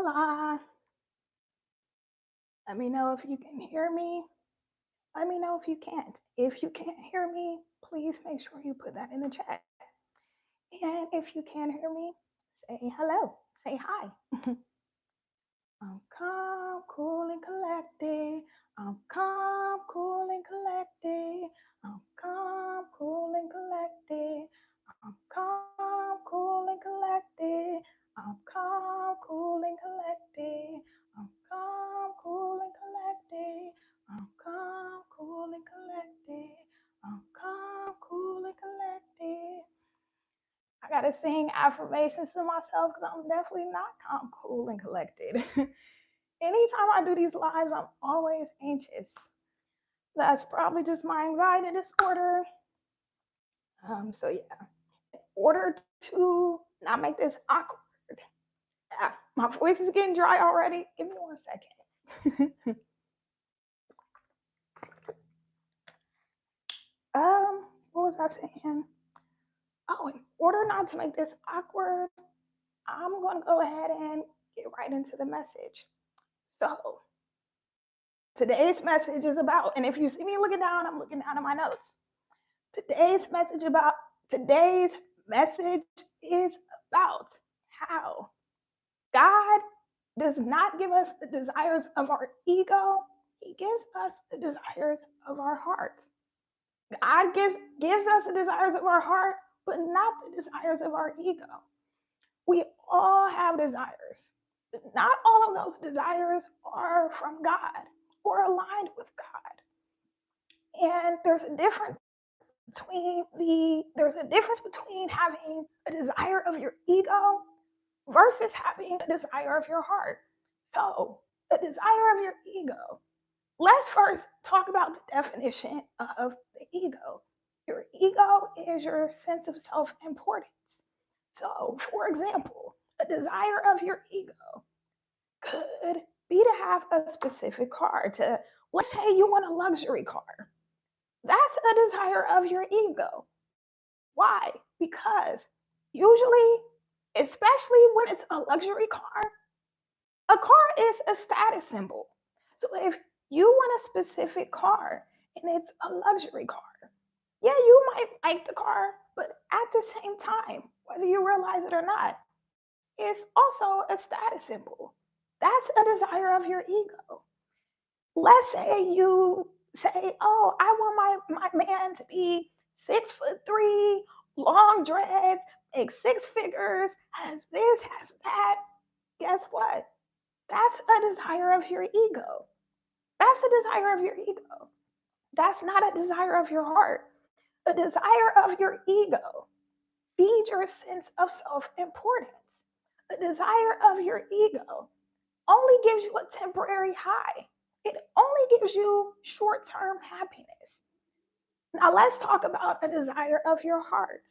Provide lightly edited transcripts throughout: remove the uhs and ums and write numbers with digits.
Hola. Let me know if you can hear me. Let me know if you can't. If you can't hear me, please make sure you put that in the chat. And if you can hear me, say hello. Say hi. I'm calm, cool, and collected. I'm calm, cool, and collected. I'm calm, cool, and collected. I'm calm, cool, and collected. I'm calm, cool, and collected. I'm calm, cool, and collected. I'm calm, cool, and collected. I'm calm, cool, and collected. I gotta sing affirmations to myself because I'm definitely not calm, cool, and collected. Anytime I do these lives, I'm always anxious. That's probably just my anxiety disorder. So yeah, in order to not make this awkward, yeah, my voice is getting dry already. Give me 1 second. What was I saying? Oh, in order not to make this awkward, I'm gonna go ahead and get right into the message. So today's message is about, and if you see me looking down, I'm looking down at my notes. Today's message about today's message is about how God does not give us the desires of our ego. He gives us the desires of our heart. God gives us the desires of our heart, but not the desires of our ego. We all have desires. Not all of those desires are from God or aligned with God. And there's a difference between having a desire of your ego versus having a desire of your heart. So, a desire of your ego. Let's first talk about the definition of the ego. Your ego is your sense of self importance. So, for example, a desire of your ego could be to have a specific car. Let's say you want a luxury car. That's a desire of your ego. Why? Because usually, especially when it's a luxury car, a car is a status symbol. So if you want a specific car and it's a luxury car, yeah, you might like the car, but at the same time, whether you realize it or not, it's also a status symbol. That's a desire of your ego. Let's say you say, "Oh, I want my man to be 6'3", long dreads, make six figures, has this, has that." Guess what? That's a desire of your ego. That's a desire of your ego. That's not a desire of your heart. A desire of your ego feeds your sense of self importance. A desire of your ego only gives you a temporary high. It only gives you short term happiness. Now, let's talk about a desire of your heart.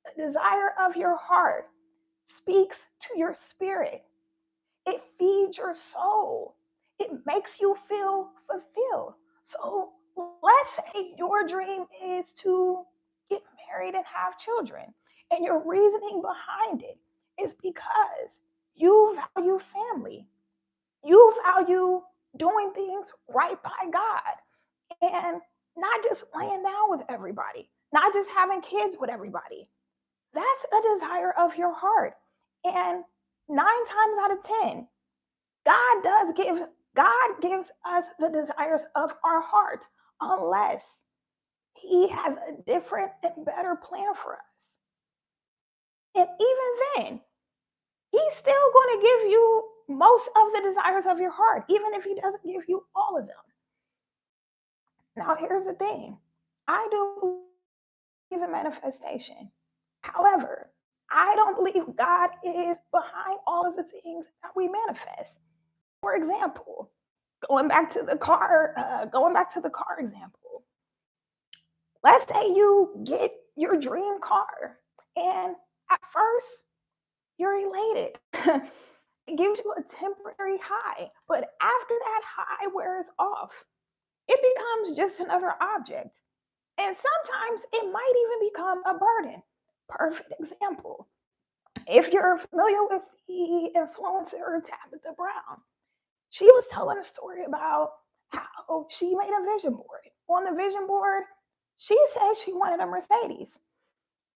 A desire of your heart speaks to your spirit, it feeds your soul, it makes you feel fulfilled. So, let's say your dream is to get married and have children, and your reasoning behind it is because you value family. You value doing things right by God and not just laying down with everybody, not just having kids with everybody. That's a desire of your heart. And 9 times out of 10, God does give God gives us the desires of our heart unless he has a different and better plan for us. And even then, he's still going to give you most of the desires of your heart, even if he doesn't give you all of them. Now, here's the thing, I do believe in manifestation. However, I don't believe God is behind all of the things that we manifest. For example, going back to the car example. Let's say you get your dream car, and at first you're elated. It gives you a temporary high, but after that high wears off, it becomes just another object. And sometimes it might even become a burden. Perfect example. If you're familiar with the influencer Tabitha Brown, she was telling a story about how she made a vision board. On the vision board, she said she wanted a Mercedes,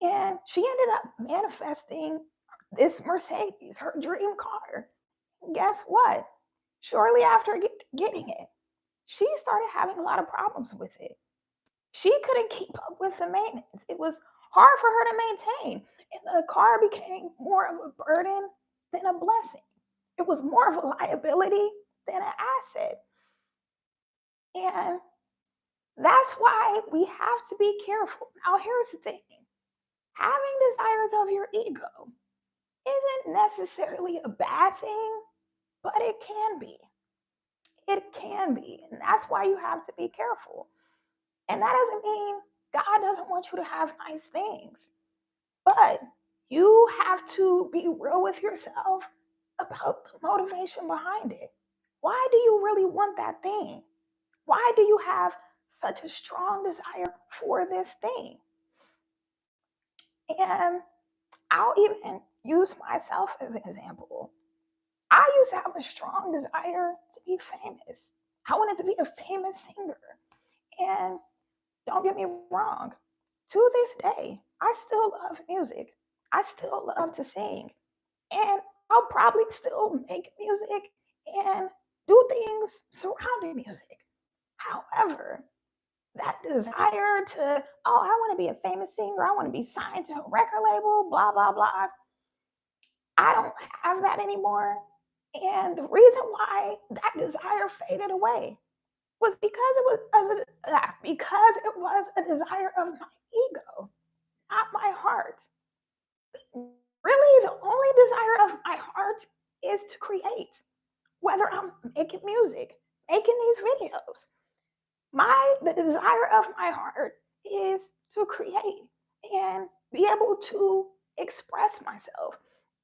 and she ended up manifesting this Mercedes, her dream car. And guess what? Shortly after getting it, she started having a lot of problems with it. She couldn't keep up with the maintenance. It was hard for her to maintain. And the car became more of a burden than a blessing. It was more of a liability than an asset. And that's why we have to be careful. Now, here's the thing, having desires of your ego isn't necessarily a bad thing, but it can be. It can be. And that's why you have to be careful. And that doesn't mean God doesn't want you to have nice things, but you have to be real with yourself about the motivation behind it. Why do you really want that thing? Why do you have such a strong desire for this thing? And I'll even use myself as an example. I used to have a strong desire to be famous. I wanted to be a famous singer. And don't get me wrong, to this day, I still love music. I still love to sing. And I'll probably still make music and do things surrounding music. However, that desire to, oh, I want to be a famous singer, I want to be signed to a record label, blah, blah, blah. I don't have that anymore. And the reason why that desire faded away was because it was a desire of my ego, not my heart. Really, the only desire of my heart is to create. Whether I'm making music, making these videos, the desire of my heart is to create and be able to express myself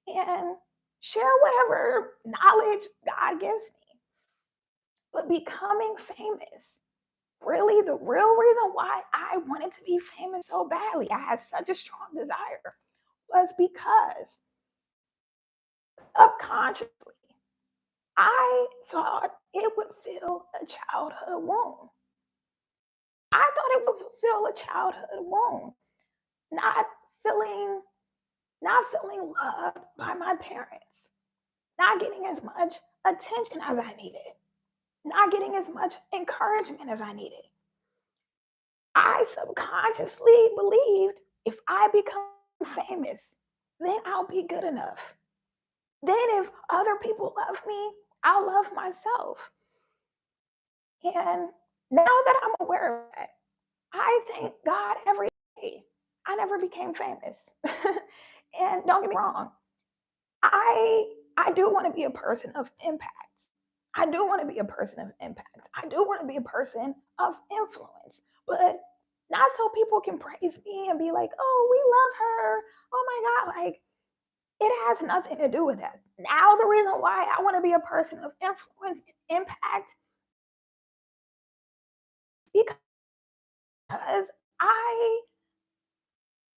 and share whatever knowledge God gives me. But becoming famous, really, the real reason why I wanted to be famous so badly, I had such a strong desire, was because subconsciously I thought it would fill a childhood wound. I thought it would fulfill a childhood wound, not feeling not feeling loved by my parents, not getting as much attention as I needed, not getting as much encouragement as I needed. I subconsciously believed if I become famous, then I'll be good enough. Then if other people love me, I'll love myself. And now that I'm aware of that, I thank God every day. I never became famous. And don't get me wrong, I I do want to be a person of impact. I do want to be a person of impact. I do want to be a person of influence, but not so people can praise me and be like, "Oh, we love her. Oh my God!" Like it has nothing to do with that. Now the reason why I want to be a person of influence and impact because I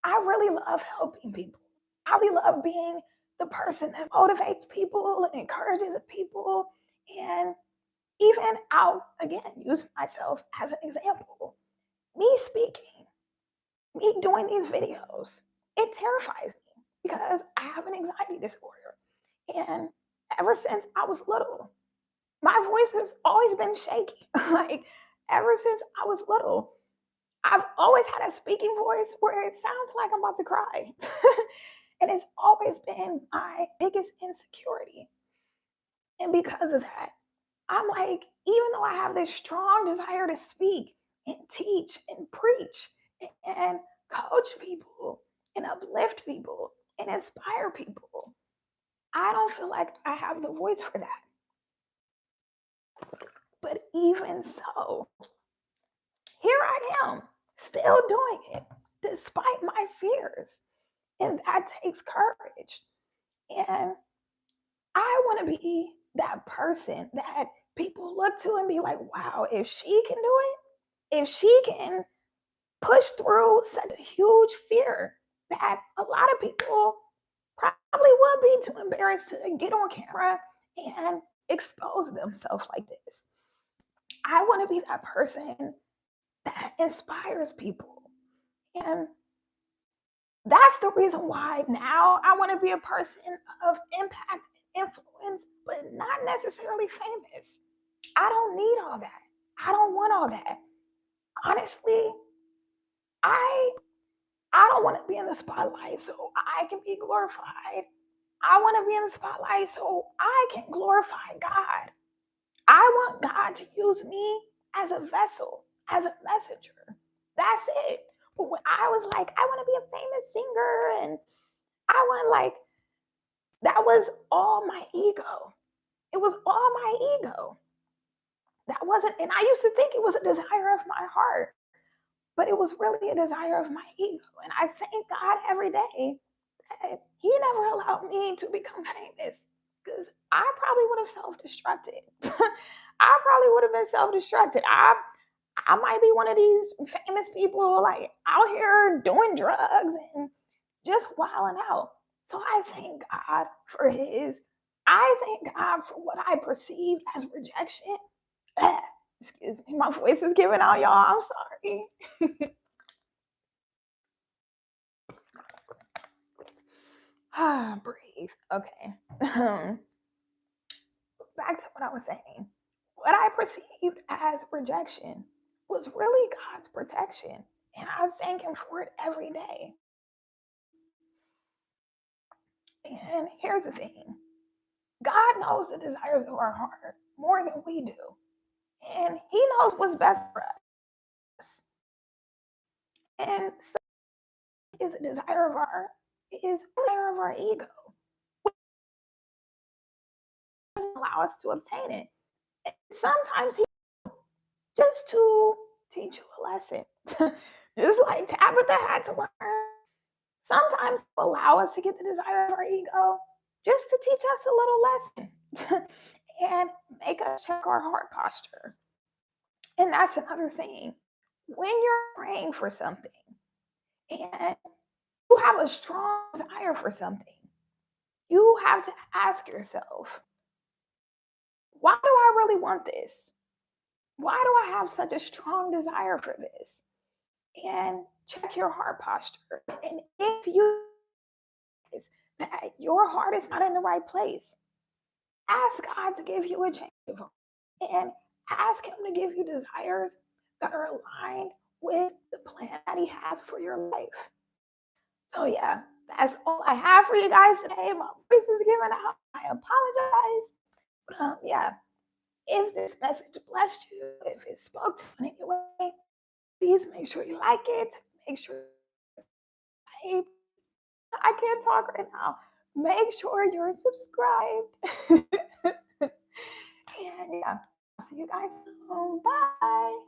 I really love helping people. I really love being the person that motivates people and encourages people. And even I'll again use myself as an example. Me speaking, me doing these videos, it terrifies me because I have an anxiety disorder. And ever since I was little, my voice has always been shaky. Like ever since I was little, I've always had a speaking voice where it sounds like I'm about to cry. And it's always been my biggest insecurity. And because of that, I'm like, even though I have this strong desire to speak and teach and preach and coach people and uplift people and inspire people, I don't feel like I have the voice for that. But even so, here I am, still doing it despite my fears. And that takes courage. And I want to be that person that people look to and be like, wow, if she can do it, if she can push through such a huge fear that a lot of people probably would be too embarrassed to get on camera and expose themselves like this. I want to be that person that inspires people. And that's the reason why now I want to be a person of impact and influence, but not necessarily famous. I don't need all that. I don't want all that. Honestly, I I don't want to be in the spotlight so I can be glorified. I want to be in the spotlight so I can glorify God. I want God to use me as a vessel, as a messenger. That's it. But when I was like, I want to be a famous singer and I want like that was all my ego. It was all my ego. That wasn't, and I used to think it was a desire of my heart, but it was really a desire of my ego. And I thank God every day that He never allowed me to become famous because I probably would have self destructed. I probably would have been self destructed. I might be one of these famous people like out here doing drugs and just wilding out. So I thank God for His. I thank God for what I perceived as rejection. Excuse me, my voice is giving out, y'all. I'm sorry. Breathe. Okay. Back to what I was saying. What I perceived as rejection was really God's protection. And I thank Him for it every day. And here's the thing God knows the desires of our heart more than we do. And He knows what's best for us. And so is a desire of our is a desire of our ego. It doesn't allow us to obtain it. And sometimes He just to teach you a lesson. Just like Tabitha had to learn. Sometimes allow us to get the desire of our ego just to teach us a little lesson and make us check our heart posture. And that's another thing. When you're praying for something and you have a strong desire for something, you have to ask yourself, why do I really want this? Why do I have such a strong desire for this? And check your heart posture. And if you is that your heart is not in the right place, ask God to give you a change of heart and ask Him to give you desires that are aligned with the plan that He has for your life. So, yeah, that's all I have for you guys today. My voice is giving out. I apologize. But, yeah, if this message blessed you, if it spoke to you in any way, please make sure you like it. Make sure you I can't talk right now. Make sure you're subscribed. And yeah, I'll see you guys soon. Bye.